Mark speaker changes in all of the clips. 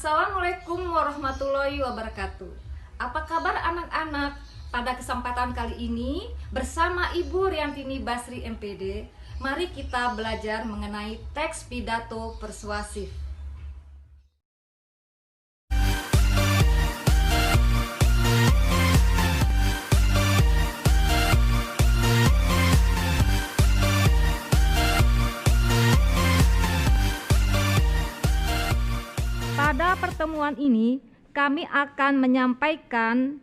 Speaker 1: Assalamualaikum warahmatullahi wabarakatuh. Apa kabar anak-anak? Pada kesempatan kali ini bersama Ibu Riantini Basri MPD, mari kita belajar mengenai teks pidato persuasif. Pada pertemuan ini, kami akan menyampaikan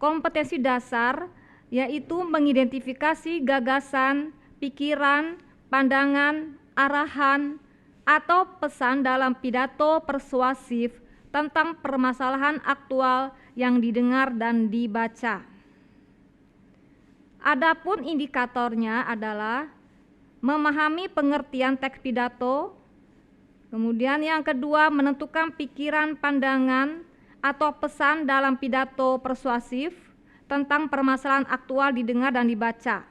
Speaker 1: kompetensi dasar, yaitu mengidentifikasi gagasan, pikiran, pandangan, arahan, atau pesan dalam pidato persuasif tentang permasalahan aktual yang didengar dan dibaca. Adapun indikatornya adalah memahami pengertian teks pidato. Kemudian yang kedua, menentukan pikiran, pandangan, atau pesan dalam pidato persuasif tentang permasalahan aktual didengar dan dibaca.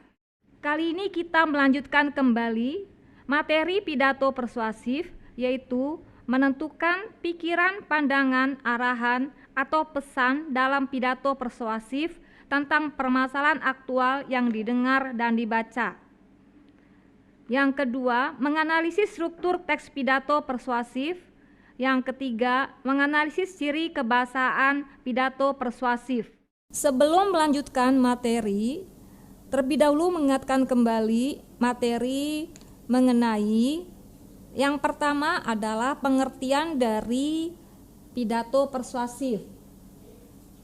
Speaker 1: Kali ini kita melanjutkan kembali materi pidato persuasif, yaitu menentukan pikiran, pandangan, arahan, atau pesan dalam pidato persuasif tentang permasalahan aktual yang didengar dan dibaca. Yang kedua, menganalisis struktur teks pidato persuasif. Yang ketiga, menganalisis ciri kebahasaan pidato persuasif. Sebelum melanjutkan materi, terlebih dahulu mengingatkan kembali materi mengenai yang pertama adalah pengertian dari pidato persuasif.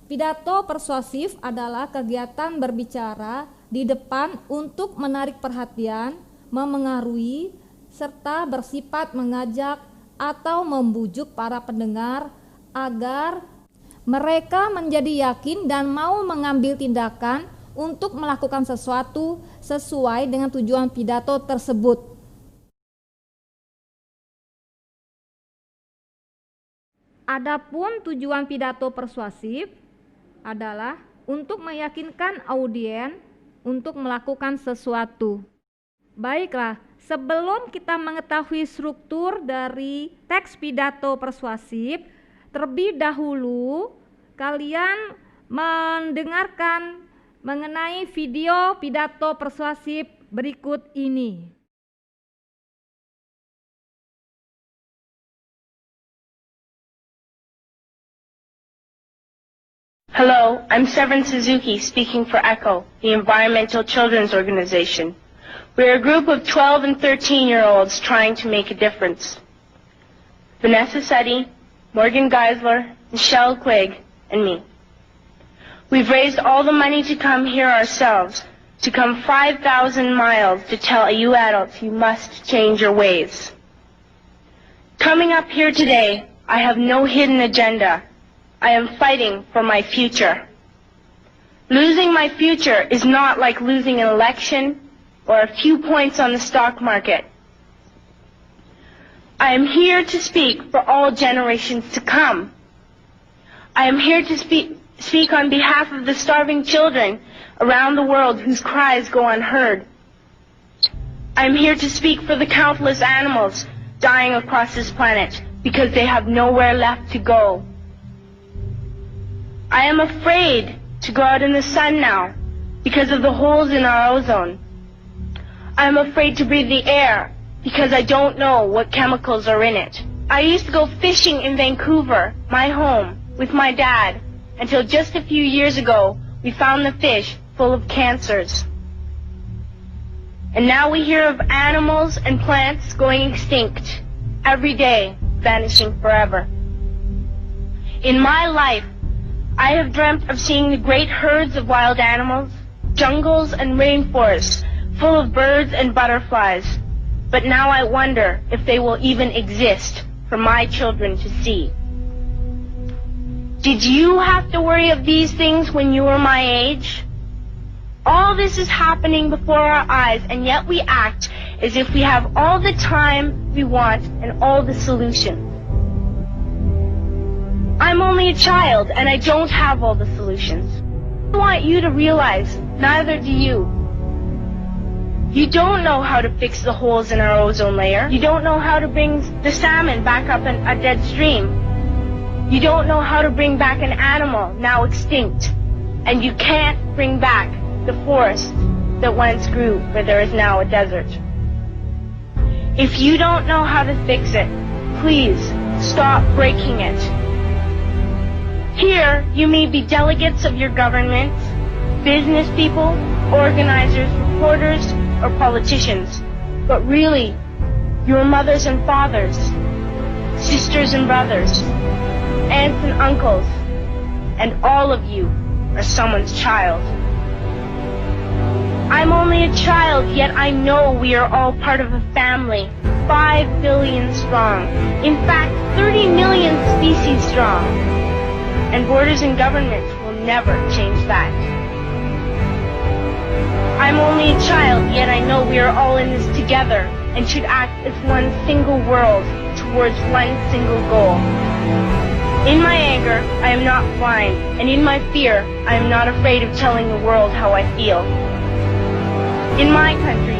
Speaker 1: Pidato persuasif adalah kegiatan berbicara di depan untuk menarik perhatian, memengaruhi, serta bersifat mengajak atau membujuk para pendengar agar mereka menjadi yakin dan mau mengambil tindakan untuk melakukan sesuatu sesuai dengan tujuan pidato tersebut. Adapun tujuan pidato persuasif adalah untuk meyakinkan audiens untuk melakukan sesuatu. Baiklah, sebelum kita mengetahui struktur dari teks pidato persuasif, terlebih dahulu kalian mendengarkan mengenai video pidato persuasif berikut ini.
Speaker 2: Hello, I'm Severin Suzuki speaking for ECHO, the Environmental Children's Organization. We're a group of 12 and 13-year-olds trying to make a difference. Vanessa Seti, Morgan Geisler, Michelle Quigg, and me. We've raised all the money to come here ourselves, to come 5,000 miles to tell you adults you must change your ways. Coming up here today, I have no hidden agenda. I am fighting for my future. Losing my future is not like losing an election or a few points on the stock market. I am here to speak for all generations to come. I am here to speak on behalf of the starving children around the world whose cries go unheard. I am here to speak for the countless animals dying across this planet because they have nowhere left to go. I am afraid to go out in the sun now because of the holes in our ozone. I am afraid to breathe the air because I don't know what chemicals are in it. I used to go fishing in Vancouver, my home, with my dad, until just a few years ago we found the fish full of cancers. And now we hear of animals and plants going extinct, every day vanishing forever. In my life, I have dreamt of seeing the great herds of wild animals, jungles and rainforests full of birds and butterflies, but now I wonder if they will even exist for my children to see. Did you have to worry of these things when you were my age? All this is happening before our eyes, and yet we act as if we have all the time we want and all the solutions. I'm only a child, and I don't have all the solutions. I want you to realize, neither do you. You don't know how to fix the holes in our ozone layer. You don't know how to bring the salmon back up a dead stream. You don't know how to bring back an animal now extinct. And you can't bring back the forest that once grew where there is now a desert. If you don't know how to fix it, please stop breaking it. Here, you may be delegates of your governments, business people, organizers, reporters, or politicians. But really, your mothers and fathers, sisters and brothers, aunts and uncles, and all of you are someone's child. I'm only a child, yet I know we are all part of a family, 5 billion strong. In fact, 30 million species strong. And borders and governments will never change that. I'm only a child, yet I know we are all in this together and should act as one single world towards one single goal. In my anger, I am not blind, and in my fear, I am not afraid of telling the world how I feel. In my country,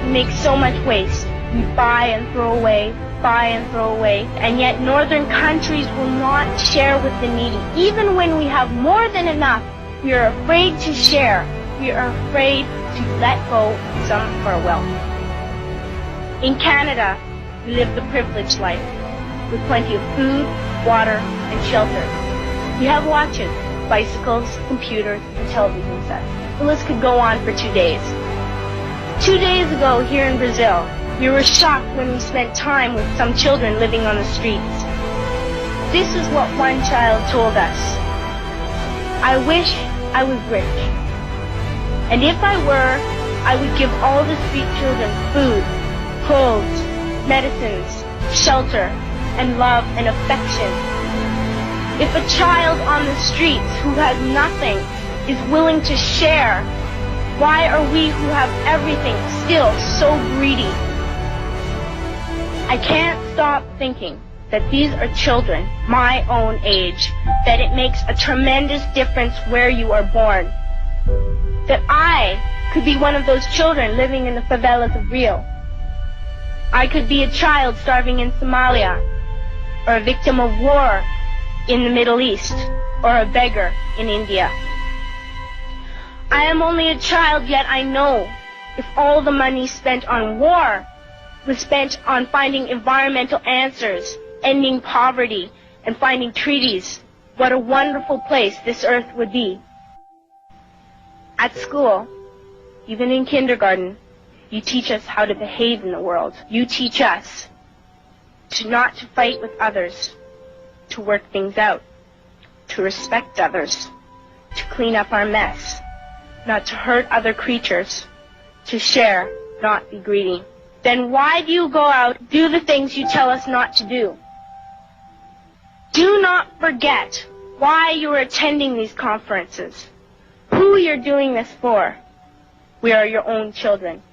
Speaker 2: we make so much waste. We buy and throw away, and yet northern countries will not share with the needy. Even when we have more than enough, we are afraid to share. We are afraid to let go of some of our wealth. In Canada, we live the privileged life, with plenty of food, water, and shelter. We have watches, bicycles, computers, and television sets. The list could go on for 2 days. 2 days ago, here in Brazil, we were shocked when we spent time with some children living on the streets. This is what one child told us. I wish I was rich. And if I were, I would give all the street children food, clothes, medicines, shelter, and love and affection. If a child on the streets who has nothing is willing to share, why are we who have everything still so greedy? I can't stop thinking that these are children my own age, that it makes a tremendous difference where you are born. That I could be one of those children living in the favelas of Rio. I could be a child starving in Somalia, or a victim of war in the Middle East, or a beggar in India. I am only a child, yet I know if all the money spent on war was spent on finding environmental answers, ending poverty, and finding treaties, what a wonderful place this earth would be. At school, even in kindergarten, you teach us how to behave in the world. You teach us not to fight with others, to work things out, to respect others, to clean up our mess, not to hurt other creatures, to share, not be greedy. Then why do you go out, do the things you tell us not to do? Do not forget why you are attending these conferences, who you're doing this for. We are your own children.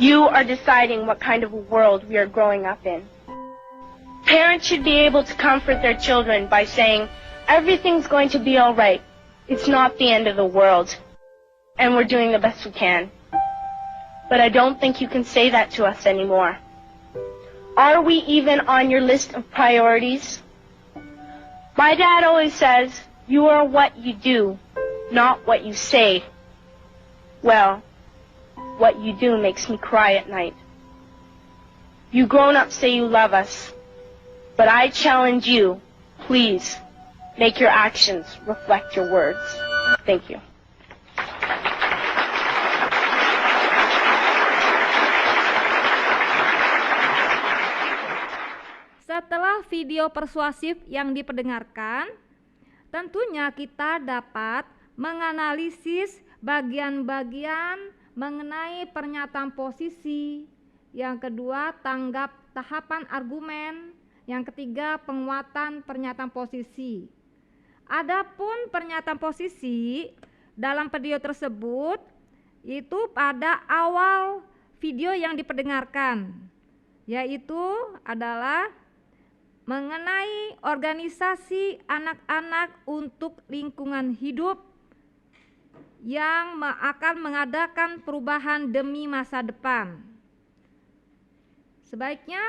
Speaker 2: You are deciding what kind of a world we are growing up in. Parents should be able to comfort their children by saying, everything's going to be all right. It's not the end of the world. And we're doing the best we can. But I don't think you can say that to us anymore. Are we even on your list of priorities? My dad always says, you are what you do, not what you say. Well, what you do makes me cry at night. You grown-ups say you love us, but I challenge you, please, make your actions reflect your words. Thank you.
Speaker 1: Setelah video persuasif yang diperdengarkan, tentunya kita dapat menganalisis bagian-bagian mengenai pernyataan posisi. Yang kedua, tanggap tahapan argumen. Yang ketiga, penguatan pernyataan posisi. Adapun pernyataan posisi dalam video tersebut itu pada awal video yang diperdengarkan, yaitu adalah mengenai organisasi anak-anak untuk lingkungan hidup yang akan mengadakan perubahan demi masa depan. Sebaiknya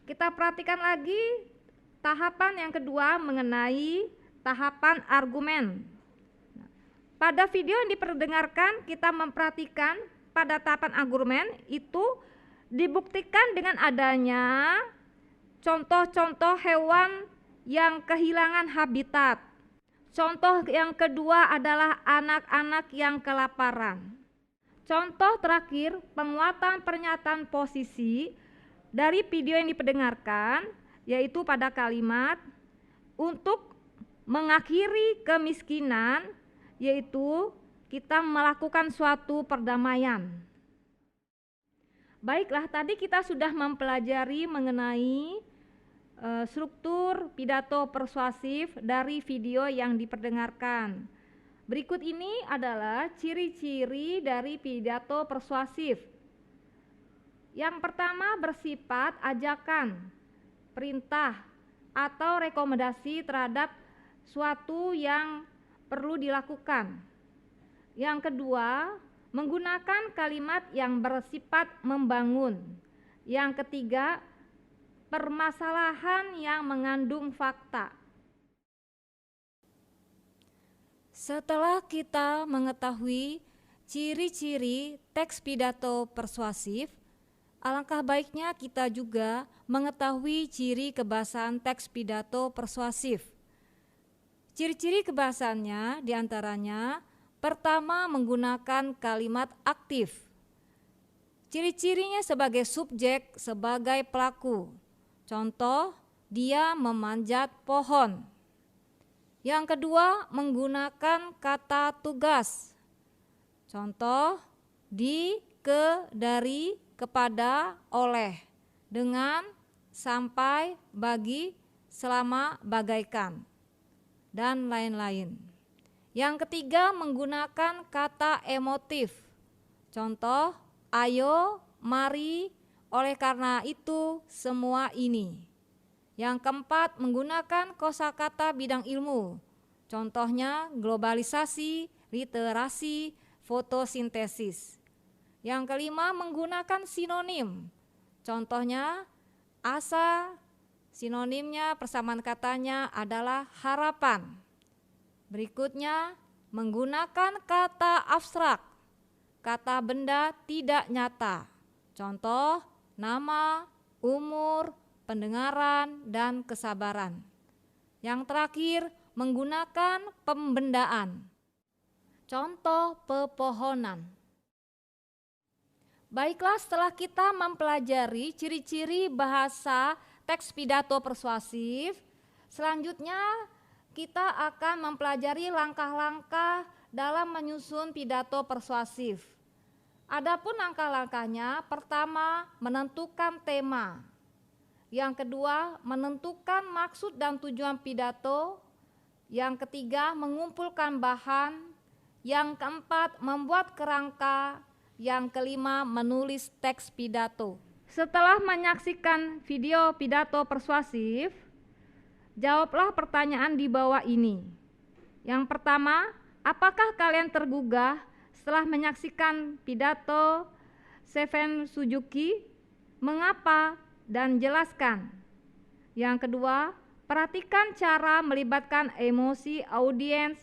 Speaker 1: kita perhatikan lagi Tahapan yang kedua mengenai tahapan argumen. Pada video yang diperdengarkan, kita memperhatikan pada tahapan argumen itu dibuktikan dengan adanya contoh-contoh hewan yang kehilangan habitat. Contoh yang kedua adalah anak-anak yang kelaparan. Contoh terakhir, penguatan pernyataan posisi dari video yang diperdengarkan, yaitu pada kalimat untuk mengakhiri kemiskinan, yaitu kita melakukan suatu perdamaian. Baiklah, tadi kita sudah mempelajari mengenai struktur pidato persuasif dari video yang diperdengarkan. Berikut ini adalah ciri-ciri dari pidato persuasif. Yang pertama bersifat ajakan, perintah, atau rekomendasi terhadap suatu yang perlu dilakukan. Yang kedua, menggunakan kalimat yang bersifat membangun. Yang ketiga, permasalahan yang mengandung fakta. Setelah kita mengetahui ciri-ciri teks pidato persuasif, alangkah baiknya kita juga mengetahui ciri kebahasaan teks pidato persuasif. Ciri-ciri kebahasaannya diantaranya, pertama, menggunakan kalimat aktif. Ciri-cirinya sebagai subjek, sebagai pelaku. Contoh, dia memanjat pohon. Yang kedua, menggunakan kata tugas. Contoh, di, ke, dari, kepada, oleh, dengan, sampai, bagi, selama, bagaikan, dan lain-lain. Yang ketiga, menggunakan kata emotif. Contoh, ayo, mari, oleh karena itu, semua ini. Yang keempat, menggunakan kosakata bidang ilmu. Contohnya, globalisasi, literasi, fotosintesis. Yang kelima, menggunakan sinonim. Contohnya, asa, sinonimnya, persamaan katanya adalah harapan. Berikutnya, menggunakan kata abstrak, kata benda tidak nyata. Contoh, nama, umur, pendengaran, dan kesabaran. Yang terakhir, menggunakan pembendaan. Contoh, pepohonan. Baiklah, setelah kita mempelajari ciri-ciri bahasa teks pidato persuasif, selanjutnya kita akan mempelajari langkah-langkah dalam menyusun pidato persuasif. Adapun langkah-langkahnya, pertama, menentukan tema. Yang kedua, menentukan maksud dan tujuan pidato. Yang ketiga, mengumpulkan bahan. Yang keempat, membuat kerangka. Yang kelima, menulis teks pidato. Setelah menyaksikan video pidato persuasif, jawablah pertanyaan di bawah ini. Yang pertama, apakah kalian tergugah setelah menyaksikan pidato Seven Suzuki? Mengapa? Dan jelaskan. Yang kedua, perhatikan cara melibatkan emosi audiens.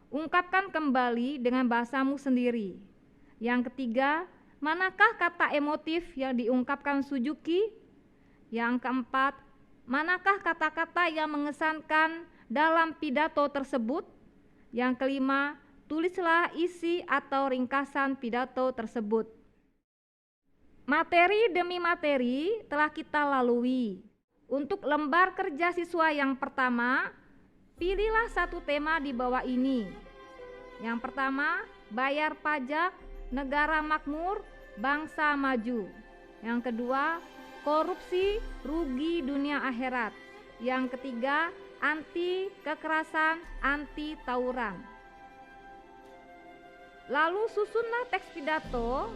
Speaker 1: Ungkapkan kembali dengan bahasamu sendiri. Yang ketiga, manakah kata emotif yang diungkapkan Suzuki? Yang keempat, manakah kata-kata yang mengesankan dalam pidato tersebut? Yang kelima, tulislah isi atau ringkasan pidato tersebut. Materi demi materi telah kita lalui. Untuk lembar kerja siswa yang pertama, pilihlah satu tema di bawah ini. Yang pertama, bayar pajak, negara makmur, bangsa maju. Yang kedua, korupsi, rugi dunia akhirat. Yang ketiga, anti kekerasan, anti tawuran. Lalu susunlah teks pidato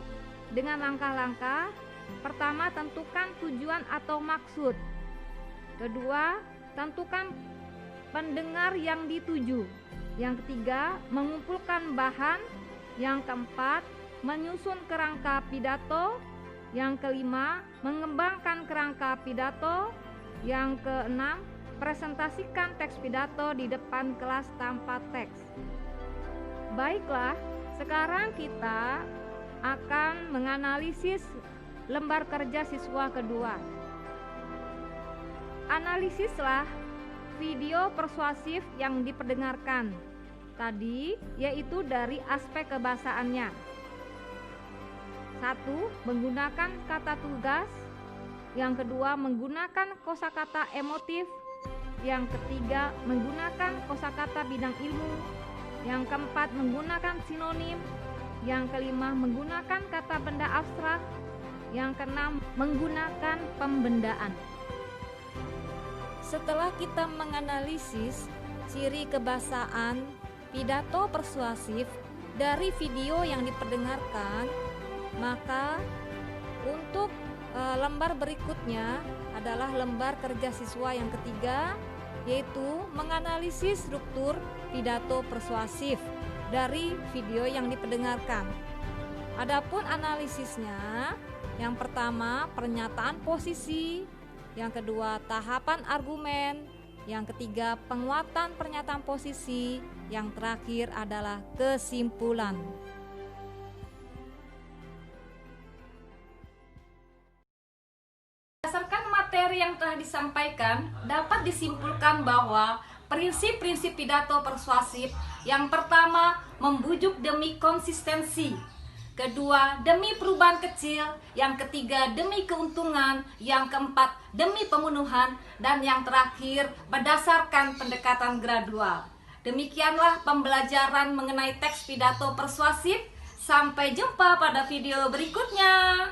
Speaker 1: dengan langkah-langkah. Pertama, tentukan tujuan atau maksud. Kedua, tentukan pendengar yang dituju. Yang ketiga, mengumpulkan bahan. Yang keempat, menyusun kerangka pidato. Yang kelima, mengembangkan kerangka pidato. Yang keenam, presentasikan teks pidato di depan kelas tanpa teks. Baiklah, sekarang kita akan menganalisis lembar kerja siswa kedua. Analisislah video persuasif yang diperdengarkan tadi, yaitu dari aspek kebahasaannya. 1. Menggunakan kata tugas. Yang kedua, menggunakan kosakata emotif. Yang ketiga, menggunakan kosakata bidang ilmu. Yang keempat, menggunakan sinonim. Yang kelima, menggunakan kata benda abstrak. Yang keenam, menggunakan pembendaan. Setelah kita menganalisis ciri kebahasaan pidato persuasif dari video yang diperdengarkan, maka untuk lembar berikutnya adalah lembar kerja siswa yang ketiga, yaitu menganalisis struktur pidato persuasif dari video yang diperdengarkan. Adapun analisisnya, yang pertama pernyataan posisi, yang kedua tahapan argumen, yang ketiga penguatan pernyataan posisi, yang terakhir adalah kesimpulan. Berdasarkan materi yang telah disampaikan, dapat disimpulkan bahwa prinsip-prinsip pidato persuasif yang pertama membujuk demi konsistensi, kedua demi perubahan kecil, yang ketiga demi keuntungan, yang keempat demi pemenuhan, dan yang terakhir berdasarkan pendekatan gradual. Demikianlah pembelajaran mengenai teks pidato persuasif. Sampai jumpa pada video berikutnya.